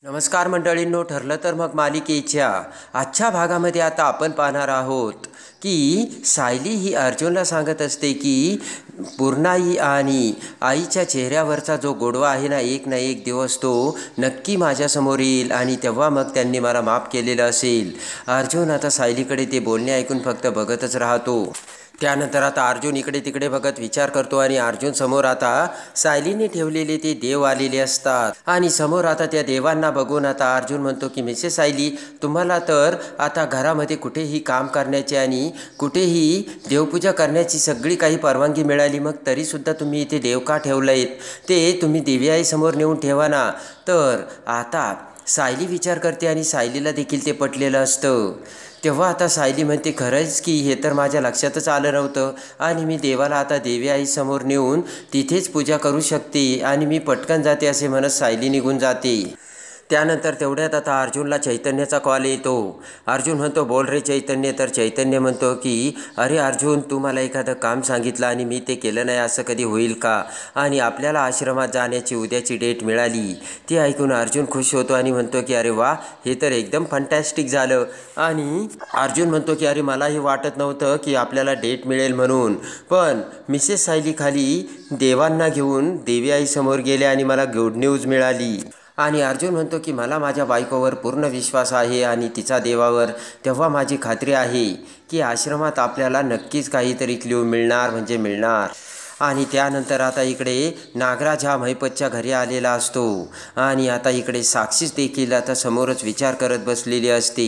नमस्कार मंडळींनो, ठरलं तर मग मालिकेच्या आजच्या भागामध्ये आता आपण पाहणार आहोत की सायली ही अर्जुनला सांगत असते की पूर्णाई आणि आईच्या चेहऱ्यावरचा जो गोडवा आहे ना एक दिवस तो नक्की माझ्यासमोर येईल आणि तेव्हा मग त्यांनी मला माफ केलेलं असेल। अर्जुन आता सायलीकडे ते बोलणे ऐकून फक्त बघतच राहतो। त्यानंतर आता अर्जुन इकडे तिकडे बघत विचार करतो आणि अर्जुन समोर आता सायलीने ठेवलेले ते देव आलेले असतात आणि समोर आता त्या देवांना बघून आता अर्जुन म्हणतो की मिसेस सायली, तुम्हाला तर आता घरामध्ये कुठेही काम करण्याची आणि कुठेही देवपूजा करण्याची सगळी काही परवानगी मिळाली, मग तरीसुद्धा तुम्ही इथे देव का ठेवलेत ते तुम्ही देवीआईसमोर नेऊन ठेवा ना। तर आता सायली विचार करते आणि सायलीला देखील ते पटलेलं असतं। तेव्हा आता सायली म्हणते, खरंच की हे तर माझ्या लक्षातच आलं नव्हतं आणि मी देवाला आता देवी आईसमोर नेऊन तिथेच पूजा करू शकते आणि मी पटकन जाते असे म्हणत सायली निघून जाते। त्यानंतर तेवढ्यात आता अर्जुनला चैतन्याचा कॉल येतो। अर्जुन म्हणतो, बोल रे चैतन्य। तर चैतन्य म्हणतो की अरे अर्जुन, तू मला एखादं काम सांगितलं आणि मी ते केलं नाही, असं कधी होईल का? आणि आपल्याला आश्रमात जाण्याची उद्याची डेट मिळाली। ते ऐकून अर्जुन खुश होतो आणि म्हणतो की अरे वा, हे तर एकदम फंटॅस्टिक झालं। आणि अर्जुन म्हणतो की अरे मलाही वाटत नव्हतं की आपल्याला डेट मिळेल म्हणून, पण मिसेस सायली खाली देवांना घेऊन देवी आईसमोर गेले आणि मला गुड न्यूज मिळाली। आणि अर्जुन म्हणतो की मला माझ्या बायकोवर पूर्ण विश्वास आहे आणि तिचा देवावर। तेव्हा माझी खात्री आहे की आश्रमात आपल्याला नक्कीच काहीतरी क्ल्यू मिळणार म्हणजे मिळणार। आणि त्यानंतर आता इकडे नागराज हा महिपतच्या घरी आलेला असतो आणि आता इकडे साक्षीच देखील आता समोरच विचार करत बसलेली असते।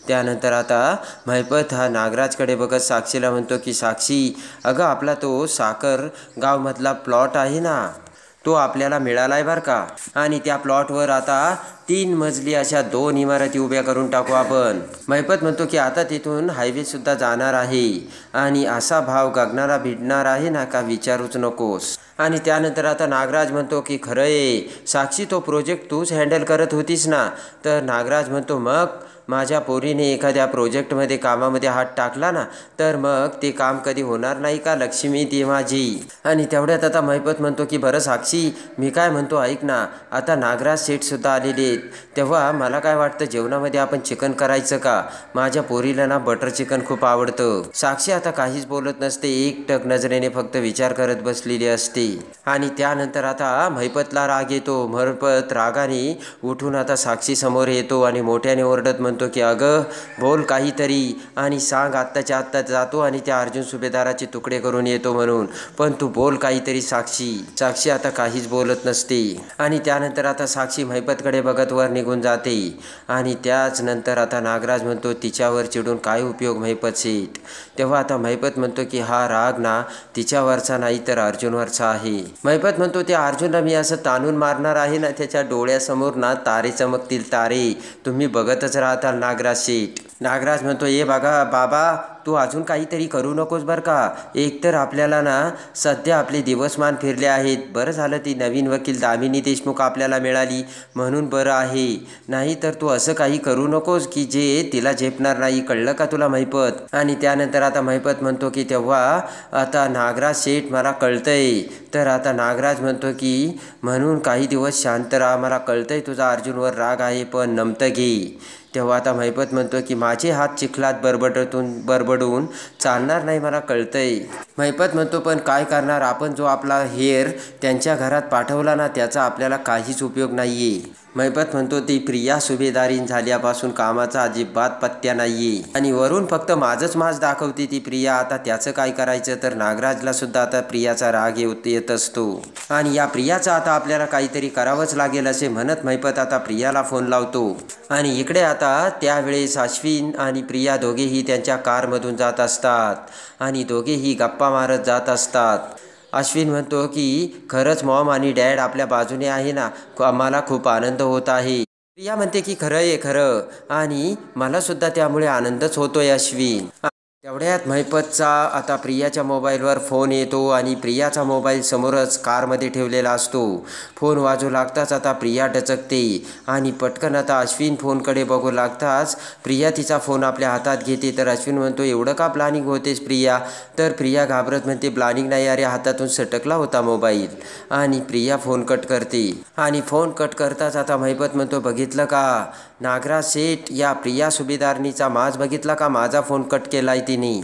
त्यानंतर आता महिपत हा नागराजकडे बघत साक्षीला म्हणतो की साक्षी, अगं आपला तो साखर गावमधला प्लॉट आहे ना, तो आपल्याला मिळाला आहे बरं का, आणि त्या प्लॉटवर आता 3 मजली अशा 2 इमारती उभ्या करून टाकू आपण। महिपत म्हणतो की आता तिथून हायवेसुद्धा जाणार आहे आणि असा भाव गगनाला भिडणार आहे ना का विचारूच नकोस। आणि त्यानंतर आता नागराज म्हणतो की खरं आहे साक्षी, तो प्रोजेक्ट तूच हँडल करत होतीस ना? तर नागराज म्हणतो, मग माझ्या पोरीने एखाद्या प्रोजेक्टमध्ये कामामध्ये हात टाकला ना तर मग ते काम कधी होणार नाही का लक्ष्मी ती माझी? आणि तेवढ्यात आता महिपत म्हणतो की बरं साक्षी, मी काय म्हणतो ऐक ना, आता नागराज सेठसुद्धा आलेले आहेत, तेव्हा मला काय वाटतं जेवणामध्ये आपण चिकन करायचं का? माझ्या पोरीला ना बटर चिकन खूप आवडतं। साक्षी आता काहीच बोलत नसते, एकटक नजरेने फक्त विचार करत बसलेली असते। आणि त्यानंतर आता महिपतला राग येतो। महिपत रागाने उठून आता साक्षी समोर येतो आणि मोठ्याने ओरडत म्हणतो की अगं बोल काहीतरी आणि सांग आत्ताच्या आत्ता जातो आणि त्या अर्जुन सुभेदाराचे तुकडे करून येतो म्हणून, पण तू बोल काहीतरी साक्षी। साक्षी आता काहीच बोलत नसते आणि त्यानंतर आता साक्षी महिपतकडे बघत वर निघून जाते। आणि त्याच नंतर आता नागराज म्हणतो, तिच्यावर चिडून काय उपयोग महिपत सेठ? तेव्हा आता महिपत म्हणतो की हा राग ना तिच्यावरचा नाही तर अर्जुनवरचा आहे। महिपत म्हणतो, त्या अर्जुनला मी असं ताणून मारणार आहे ना, त्याच्या डोळ्यासमोर ना तारे चमकतील तारे, तुम्ही बघतच राहताल नागराज सेठ। नागराज म्हणतो, ये बघा बाबा, तू अजून काहीतरी करू नकोस बरं का, एकतर आपल्याला ना सध्या आपले दिवसमान फिरले आहेत, बरं झालं ती नवीन वकील दामिनी देशमुख आपल्याला मिळाली म्हणून बरं आहे, नाही तर तू असं काही करू नकोस की जे तिला झेपणार नाही, कळलं का तुला महिपत? आणि त्यानंतर आता महिपत म्हणतो की तेव्हा आता नागराज शेठ मला कळतंय। तर आता नागराज म्हणतो की म्हणून काही दिवस शांत राहा, मला कळतंय तुझा अर्जुनवर राग आहे, पण नमतं घे। तेव्हा आता महिपत म्हणतो की माझे हात चिखलात बरबडून चालणार नाही, मला कळतंय। महिपत म्हणतो, पण काय करणार, आपण जो आपला हेर त्यांच्या घरात पाठवला ना त्याचा आपल्याला काहीच उपयोग नाहीये। महिपत म्हणतो, ती प्रिया सुभेदारीन झाल्यापासून कामाचा अजिबात पत्त्या नाहीये आणि वरून फक्त माझंच माज दाखवते ती प्रिया, आता त्याचं काय करायचं? तर नागराजला सुद्धा आता प्रियाचा राग येत असतो आणि या प्रियाचा आता आपल्याला काहीतरी करावंच लागेल असे म्हणत महिपत आता प्रियाला फोन लावतो। आणि इकडे आता त्यावेळेस अश्विन आणि प्रिया दोघेही त्यांच्या कारमधून जात असतात आणि दोघेही गप्पा मारत जात असतात। अश्विन म्हणतो की खरंच मॉम आणि डॅड आपल्या बाजूने आहे ना, आम्हाला खूप आनंद होत आहे। प्रिया म्हणते की खरं आहे खरं, आणि मला सुद्धा त्यामुळे आनंदच होतोय अश्विन। तेवढ्यात महिपतचा आता प्रियाच्या मोबाईलवर फोन येतो आणि प्रियाचा मोबाईल समोरच कारमध्ये ठेवलेला असतो. फोन वाजू लागताच आता प्रिया डचकते आणि पटकन आता अश्विन फोनकडे बघू लागताच प्रिया तिचा फोन आपल्या हातात घेते. तर अश्विन म्हणतो, एवढं का प्लॅनिंग होतेस प्रिया? तर प्रिया घाबरत म्हणते, प्लॅनिंग नाही अरे, हातातून सटकला होता मोबाईल. आणि प्रिया फोन कट करते आणि फोन कट करताच आता महिपत म्हणतो, बघितलं का नागराज सेठ, या प्रिया सुभेदारनीचा माज बघितला का, माझा फोन कट केलाय तिने.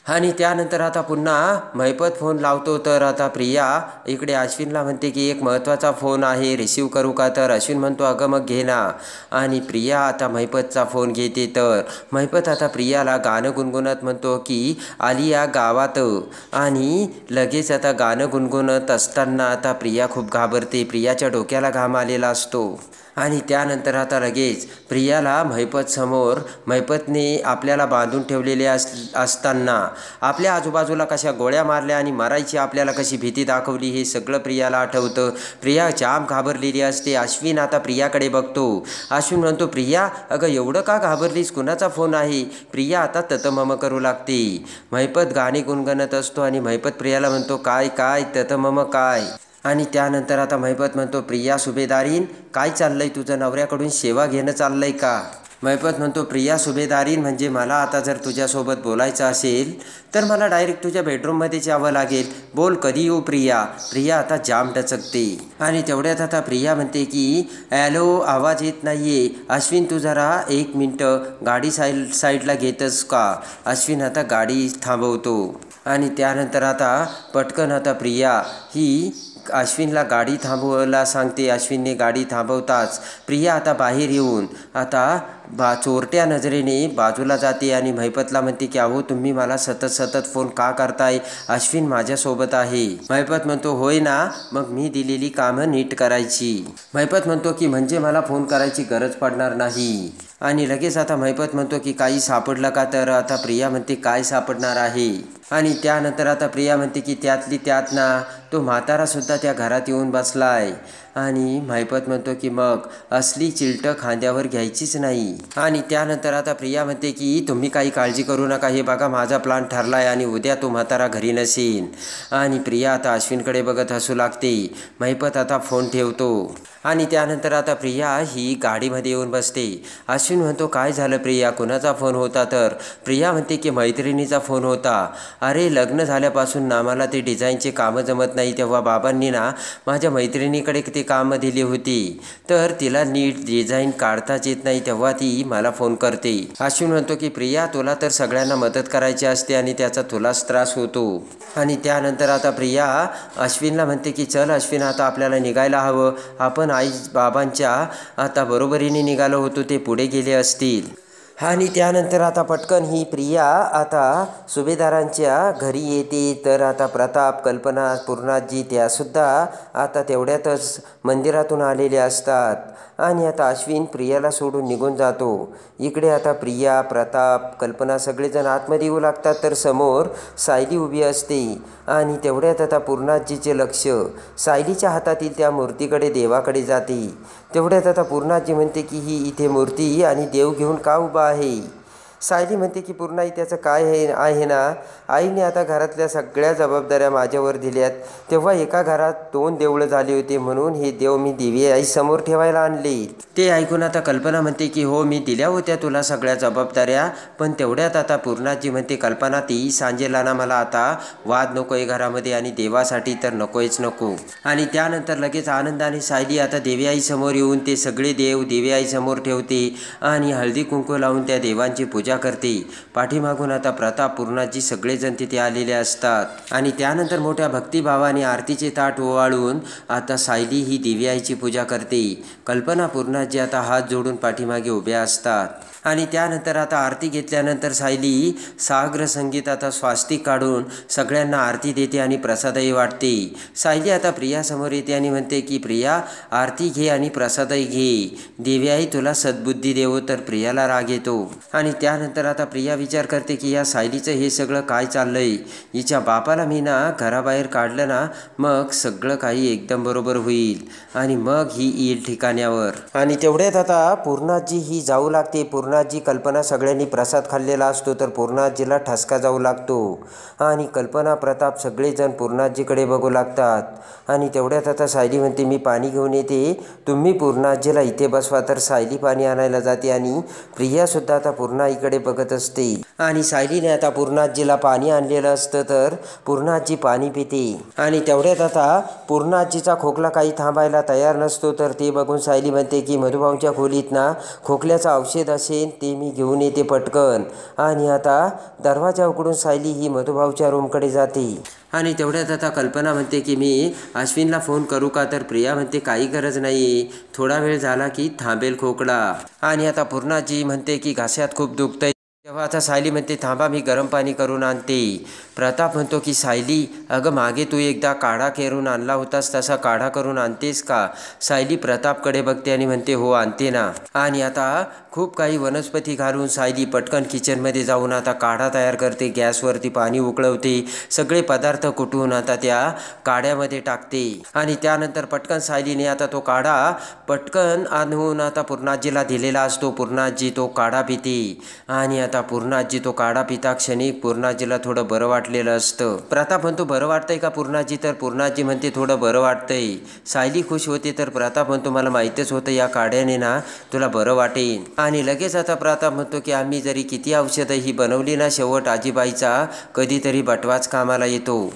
आणि त्यानंतर आता पुन्हा महिपत फोन लावतो. तर आता प्रिया इकडे अश्विनला म्हणते की एक महत्त्वाचा फोन आहे, रिसीव करू का? तर अश्विन म्हणतो, अगं मग घे ना. आणि प्रिया आता महिपतचा फोन घेते. तर महिपत आता प्रियाला गाणं गुणगुणत म्हणतो की आलिया गावात. आणि लगेच आता गाणं गुणगुणत असताना आता प्रिया खूप घाबरते. प्रियाच्या डोक्याला घाम आलेला असतो. आणि त्यानंतर आता लगेच प्रियाला महिपतने आपल्याला बांधून ठेवलेले असताना आपल्या आजूबाजूला कशा गोळ्या मारल्या आणि मरायची आपल्याला कशी भीती दाखवली हे सगळं प्रियाला आठवतं. प्रिया जाम घाबरलेली असते. अश्विन आता प्रियाकडे बघतो. अश्विन म्हणतो, प्रिया अगं एवढं का घाबरलीस, कुणाचा फोन आहे? प्रिया आता ततमम करू लागते. महिपत गाणी गुणगणत असतो आणि महिपत प्रियाला म्हणतो, काय काय ततमम काय? आणि त्यानंतर आता महिपत म्हणतो, प्रिया सुभेदारीन काय चाललंय तुझं, नवऱ्याकडून सेवा घेणं चाललंय का? महिपत म्हणतो, प्रिया सुभेदारीन म्हणजे मला आता जर तुझ्यासोबत बोलायचं असेल तर मला डायरेक्ट तुझ्या बेडरूममध्येच यावं लागेल. बोल कधी येऊ प्रिया? प्रिया आता जाम डचकते. आणि तेवढ्यात आता प्रिया म्हणते की हॅलो, आवाज येत नाहीये. अश्विन तू जरा 1 मिनटं गाडी साईडला घेतस का? अश्विन आता गाडी थांबवतो. आणि त्यानंतर आता पटकन आता प्रिया ही अश्विनला गाडी थांबवायला सांगते. अश्विनने गाडी थांबवताच प्रिया आता बाहेर येऊन आता चोरट्या नजरेने बाजूला जाते आणि महिपतला म्हणते की अहो तुम्ही मला सतत फोन का करताय? अश्विन माझ्यासोबत आहे. महिपत म्हणतो, होय ना, मग मी दिलेली कामं नीट करायची. महिपत म्हणतो की म्हणजे मला फोन करायची गरज पडणार नाही. आणि लगेच आता महिपत म्हणतो की काही सापडलं का? तर आता प्रिया म्हणते, काय सापडणार आहे? आणि त्यानंतर आता प्रिया म्हणते की त्यातली त्यात ना तो म्हातारासुद्धा त्या घरात येऊन बसलाय. आणि महिपत म्हणतो की मग असली चिलटं खांद्यावर घ्यायचीच नाही. आणि त्यानंतर आता प्रिया म्हणते की तुम्ही काही काळजी करू नका, हे बघा माझा प्लॅन ठरलाय आणि उद्या तो म्हातारा घरी नसेल. आणि प्रिया आता अश्विनकडे बघत हसू लागते. महिपत आता फोन ठेवतो. आणि त्यानंतर आता प्रिया ही गाडीमध्ये येऊन बसते. अश्विन म्हणतो, काय झालं प्रिया, कुणाचा फोन होता? तर प्रिया म्हणते की मैत्रिणीचा फोन होता. अरे लग्न झाल्यापासून ना मला ते डिझाईनचे कामं जमत नाही, तेव्हा बाबांनी ना माझ्या मैत्रिणीकडे ते कामं दिली होती. तर तिला नीट डिझाईन काढताच येत नाही, तेव्हा ती मला फोन करते. अश्विन म्हणतो की प्रिया तुला तर सगळ्यांना मदत करायची असते आणि त्याचा तुलाच त्रास होतो. आणि त्यानंतर आता प्रिया अश्विनला म्हणते की चल अश्विन, आता आपल्याला निघायला हवं. आपण आई बाबांच्या आता बरोबरीने निघालो होतो, ते पुढे गेले असतील. आणि त्यानंतर आता पटकन ही प्रिया आता सुभेदारांच्या घरी येते. तर आता प्रताप, कल्पना, पूर्णाजी त्यासुद्धा आता तेवढ्यातच मंदिरातून आलेले असतात. आणि आता अश्विन प्रियाला सोडून निघून जातो. इकडे आता प्रिया, प्रताप, कल्पना सगळेजण आतमध्ये येऊ लागतात. तर समोर सायली उभी असते. आणि तेवढ्यात आता पूर्णाजीचे लक्ष सायलीच्या हातातील त्या मूर्तीकडे, देवाकडे जाते. तेवढ्यात आता पूर्णाजी म्हणते की ही इथे मूर्ती आणि देव घेऊन का उभा आहे? सायली म्हणते की पूर्णाई त्याचं काय आहे ना, आईने आता घरातल्या सगळ्या जबाबदाऱ्या माझ्यावर दिल्यात. तेव्हा एका घरात 2 देवळं झाली होती, म्हणून हे देव मी दिवे आई समोर ठेवायला आणले. ते ऐकून आता कल्पना म्हणते की हो मी दिल्या होत्या तुला सगळ्या जबाबदाऱ्या. पण तेवढ्यात आता पूर्णाजी म्हणते, कल्पना ती सांजेला ना मला आता वाद नको आहे घरामध्ये आणि देवासाठी तर नकोच नको. आणि त्यानंतर लगेच आनंदाने सायली आता देवी आई समोर येऊन ते सगळे देव देवी आई समोर ठेवते आणि हळदी कुंकू लावून त्या देवांची पूजा करते. पाठीमागून आता प्रताप, पूर्णाजी सगळेजण तिथे आलेले असतात. आणि त्यानंतर मोठ्या भक्तिभावाने आरतीचे ताट ओवाळून आता सायली ही देवी आईची पूजा करते. कल्पना, पूर्णाजी आता हात जोडून पाठीमागे उभ्या असतात. आणि त्यानंतर आता आरती घेतल्यानंतर सायली साग्र संगीत आता स्वास्तिक काढून सगळ्यांना आरती देते आणि प्रसादही वाटते. सायली आता प्रियासमोर येते आणि म्हणते की प्रिया आरती घे आणि प्रसादही घे, देवी आई तुला सद्बुद्धी देवो. तर प्रियाला राग येतो. आणि त्यानंतर त्यानंतर आता प्रिया विचार करते की या सायलीचं हे सगळं काय चाललंय. हिच्या बापाला मी ना घराबाहेर काढलं ना मग सगळं काही एकदम बरोबर होईल आणि मग ही येईल ठिकाण्यावर. आणि तेवढ्यात आता पूर्णाजी ही जाऊ लागते. पूर्णाजी कल्पना सगळ्यांनी प्रसाद खाल्लेला असतो तर पूर्णाजीला ठसका जाऊ लागतो आणि कल्पना प्रताप सगळेजण पूर्णाजीकडे बघू लागतात. आणि तेवढ्यात आता सायली म्हणते मी पाणी घेऊन येते, तुम्ही पूर्णाजीला इथे बसवा. तर सायली पाणी आणायला जाते आणि प्रियासुद्धा आता पूर्णाईकडे बघत असते. आणि सायलीने आता पूर्णाजीला पाणी आणलेलं असतं तर पूर्णाजी पाणी पिते. आणि तेवढ्यात आता पूर्णाजीचा खोकला काही थांबायला तयार नसतो तर ते बघून सायली म्हणते की मधुभाऊंच्या खोलीत ना खोकल्याचं औषध असेल ते मी घेऊन येते पटकन. आणि आता दरवाजा उघडून सायली ही मधुभाऊच्या रूमकडे जाते. आणि तेवढ्यात आता कल्पना म्हणते की मी अश्विनला फोन करू का. तर प्रिया म्हणते काही गरज नाही, थोडा वेळ झाला की थांबेल खोकला. आणि आता पूर्णाजी म्हणते की घशात खूप दुखतंय. तेव्हा आता सायली म्हणते थांबा मी गरम पाणी करून आणते. प्रताप म्हणतो की सायली अगं मागे तू एकदा काढा करून आणला होतास तसा काढा करून आणतेस का. सायली प्रतापकडे बघते आणि म्हणते हो आणते ना. आणि आता खूप काही वनस्पती घालून सायली पटकन किचनमध्ये जाऊन आता काढा तयार करते. गॅसवरती पाणी उकळवते, सगळे पदार्थ कुटून आता त्या काढ्यामध्ये टाकते. आणि त्यानंतर पटकन सायलीने आता तो काढा पटकन आणून आता पूर्णाजीला दिलेला असतो. पूर्णाजी तो काढा पिते. आणि आता पूर्णाजी तो काढा पिता क्षणी पूर्णाजीला थोडं बरं वाटलेलं असतं. प्रताप म्हणतो बरं वाटतंय का पूर्णाजी. तर पूर्णाजी म्हणते थोडं बरं वाटतंय. सायली खुश होते तर प्रताप म्हणतो मला माहीतच होतं या काढ्याने ना तुला बरं वाटेल. आणि लगेच आता प्रताप म्हणतो की आम्ही जरी किती औषधं ही बनवली ना शेवट आजीबाईचा कधीतरी बटवाच कामाला येतो.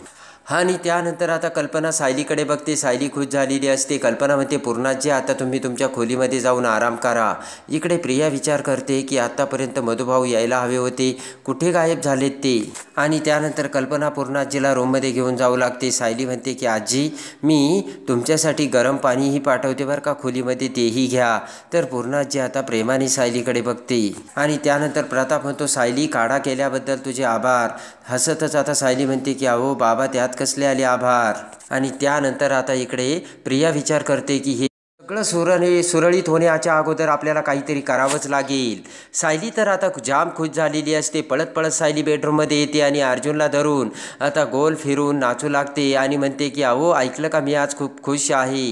आणि त्यानंतर आता कल्पना सायलीकडे बघते. सायली खुश झालेली असते. कल्पना म्हणते पूर्णाजी आता तुम्ही तुमच्या खोलीमध्ये जाऊन आराम करा. इकडे प्रिया विचार करते की आत्तापर्यंत मधुभाऊ यायला हवे होते, कुठे गायब झालेत ते. आणि त्यानंतर कल्पना पूर्णाजीला रूममध्ये घेऊन जाऊ लागते. सायली म्हणते की आजी मी तुमच्यासाठी गरम पाणीही पाठवते बरं का खोलीमध्ये, तेही घ्या. तर पूर्णाजी आता प्रेमाने सायलीकडे बघते. आणि त्यानंतर प्रताप म्हणतो सायली काढा केल्याबद्दल तुझे आभार. हसतच आता सायली म्हणते की अहो बाबा त्यात कसले आले आभार. आणि त्यानंतर आता इकडे प्रिया विचार करते की हे सगळं सुरळीत होण्याच्या अगोदर आपल्याला काहीतरी करावंच लागेल. सायली तर आता जाम खुश झालेली असते. पळत पळत सायली बेडरूममध्ये येते आणि अर्जुनला धरून आता गोल फिरून नाचू लागते आणि म्हणते की अहो ऐकलं का मी आज खूप खुश आहे.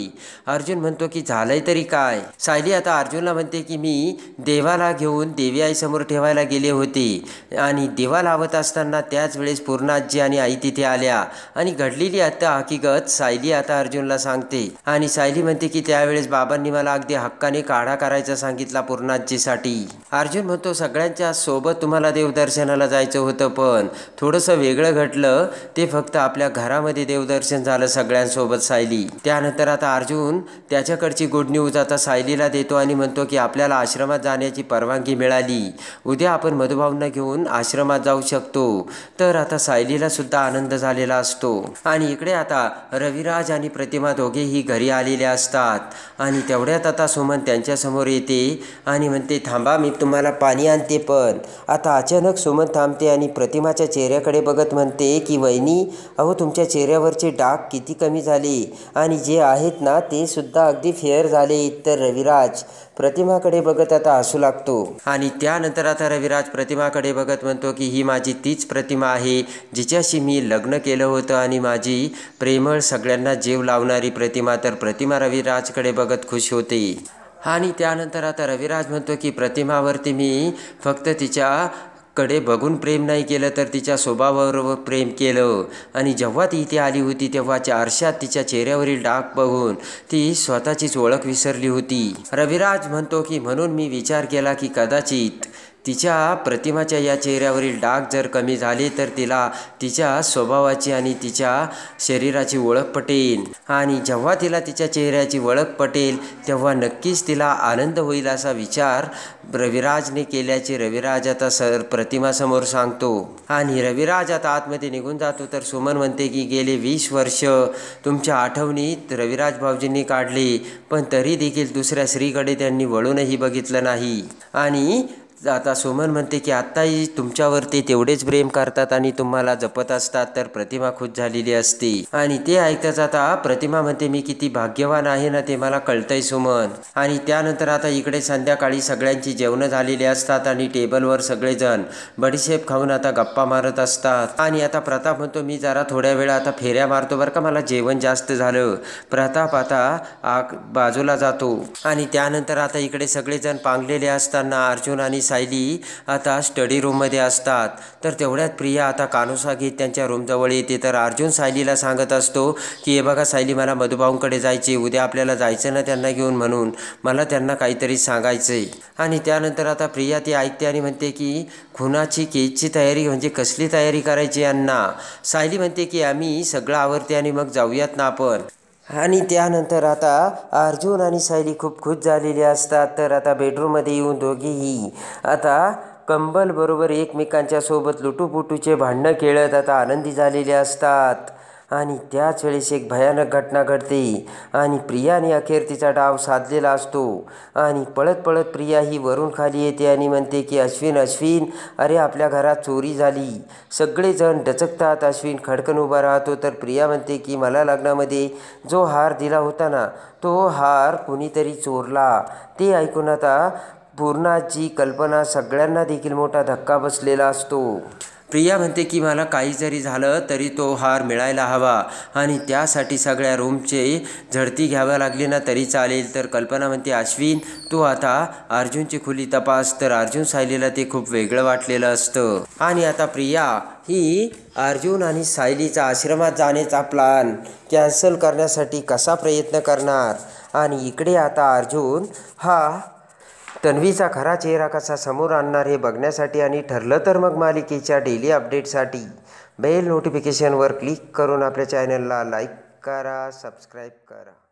अर्जुन म्हणतो की झालंय तरी काय. सायली आता अर्जुनला म्हणते की मी देवाला घेऊन देवी आईसमोर ठेवायला गेले होते आणि देवा लावत असताना त्याच वेळेस पूर्णाजी आणि आई तिथे आल्या आणि घडलेली आता हकीकत सायली आता अर्जुनला सांगते. आणि सायली म्हणते की त्यावेळेस बाबांनी मला अगदी हक्काने काढा करायचा सांगितला पूर्णाजीसाठी. अर्जुन म्हणतो सगळ्यांच्या सोबत तुम्हाला देवदर्शनाला जायचं होतं पण थोडंसं वेगळं घडलं, ते फक्त आपल्या घरामध्ये देवदर्शन झालं सगळ्यांसोबत सायली. त्यानंतर आता अर्जुन त्याच्याकडची गुड न्यूज आता सायलीला देतो आणि म्हणतो की आपल्याला आश्रमात जाण्याची परवानगी मिळाली, उद्या आपण मधुभाऊंना घेऊन आश्रमात जाऊ शकतो. तर आता सायलीला सुद्धा आनंद झालेला असतो. आणि इकडे आता रविराज आणि प्रतिमा दोघेही घरी आलेले असतात. आणि तेवढ्यात आता सुमन त्यांच्यासमोर येते आणि म्हणते थांबा मी तुम्हाला पाणी आणते. पण आता अचानक सुमन थांबते आणि प्रतिमाच्या चेहऱ्याकडे बघत म्हणते की वहिनी अहो तुमच्या चेहऱ्यावरचे डाग किती कमी झाले आणि जे आहेत ना ते सुद्धा अगदी फेअर झाले. तर रविराज प्रतिमाकडे बघत आता हसू लागतो. आणि त्यानंतर आता रविराज प्रतिमाकडे बघत म्हणतो की ही माझी तीच प्रतिमा आहे जिच्याशी मी लग्न केलं होतं आणि माझी प्रेमळ सगळ्यांना जीव लावणारी प्रतिमा. तर प्रतिमा रविराजकडे बघत खुश होते. आणि त्यानंतर आता रविराज म्हणतो की प्रतिमावरती मी फक्त तिच्याकडे बघून प्रेम नाही केलं तर तिच्या स्वभावावर प्रेम केलं. आणि जेव्हा ती इथे आली होती तेव्हाच्या आरशात तिच्या चेहऱ्यावरील डाग बघून ती स्वतःचीच ओळख विसरली होती. रविराज म्हणतो की म्हणून मी विचार केला की कदाचित तिच्या प्रतिमाच्या या चेहऱ्यावरील डाग जर कमी झाले तर तिला तिच्या स्वभावाची आणि तिच्या शरीराची ओळख पटेल. आणि जेव्हा तिला तिच्या चेहऱ्याची ओळख पटेल तेव्हा नक्कीच तिला आनंद होईल असा विचार रविराजने केल्याचे रविराज आता प्रतिमासमोर सांगतो. आणि रविराज आता आतमध्ये निघून जातो. तर सुमन म्हणते की गेले 20 वर्ष तुमच्या आठवणीत रविराज भाऊजींनी काढले पण तरी देखील दुसऱ्या स्त्रीकडे त्यांनी वळूनही बघितलं नाही. आणि आता सुमन म्हणते की आत्ताही तुमच्यावर ते तेवढेच प्रेम करतात आणि तुम्हाला जपत असतात. तर प्रतिमा खुश झालेली असते आणि ते ऐकताच आता प्रतिमा म्हणते मी किती भाग्यवान आहे ना ते मला कळतंय सुमन. आणि त्यानंतर आता इकडे संध्याकाळी सगळ्यांची जेवणं झालेली असतात आणि टेबलवर सगळेजण बडीशेप खाऊन आता गप्पा मारत असतात. आणि आता प्रताप म्हणतो मी जरा थोड्या वेळ आता फेऱ्या मारतो बरं का, मला जेवण जास्त झालं. प्रताप आता बाजूला जातो आणि त्यानंतर आता इकडे सगळेजण पांगलेले असताना अर्जुन आणि सायली आता स्टडी रूममध्ये असतात. तर तेवढ्यात प्रिया आता कानोसा घेत त्यांच्या रूमजवळ येते. तर अर्जुन सायलीला सांगत असतो की हे बघा सायली, मला मधुभाऊंकडे जायचे, उद्या आपल्याला जायचं ना त्यांना घेऊन, म्हणून मला त्यांना काहीतरी सांगायचंय. आणि त्यानंतर आता प्रिया ती ऐकते आणि म्हणते की खुनाची केसची तयारी म्हणजे कसली तयारी करायची यांना. सायली म्हणते की आम्ही सगळं आवरते आणि मग जाऊयात ना आपण. आणि त्यानंतर आता अर्जुन आणि सायली खूप खुश झालेली असतात. तर आता बेडरूममध्ये येऊन दोघेही आता कंबल बरोबर एकमेकांच्या सोबत लुटूपुटूचे भांडणं खेळत आता आनंदी झालेले असतात. आणि त्याच वेळेस एक भयानक घटना घडते आणि प्रियाने अखेर तिचा डाव साधलेला असतो. आणि पळत पळत प्रिया ही वरून खाली येते आणि म्हणते की अश्विन अरे आपल्या घरात चोरी झाली. सगळेजण डचकतात. अश्विन खडकन उभा राहतो. तर प्रिया म्हणते की मला लग्नामध्ये जो हार दिला होता ना तो हार कुणीतरी चोरला. ते ऐकून आता पूर्णाची कल्पना सगळ्यांना देखील मोठा धक्का बसलेला असतो. प्रिया म्हणते की मला काही जरी झालं तरी तो हार मिळायला हवा आणि त्यासाठी सगळ्या रूमचे झडती घ्याव्या लागली ना तरी चालेल. तर कल्पना म्हणते अश्विन तू आता अर्जुनची खोली तपास. तर अर्जुन सायलीला ते खूप वेगळं वाटलेलं असतं. आणि आता प्रिया ही अर्जुन आणि सायलीचा आश्रमात जाण्याचा प्लॅन कॅन्सल करण्यासाठी कसा प्रयत्न करणार. आणि इकडे आता अर्जुन हा तन्वीचा खरा चेहरा कसा समोर आणणार हे बघण्यासाठी आणि ठरलं तर मग मालिकेच्या डेली अपडेटसाठी बेल नोटिफिकेशनवर क्लिक करून आपल्या चॅनलला लाईक करा, सबस्क्राईब करा.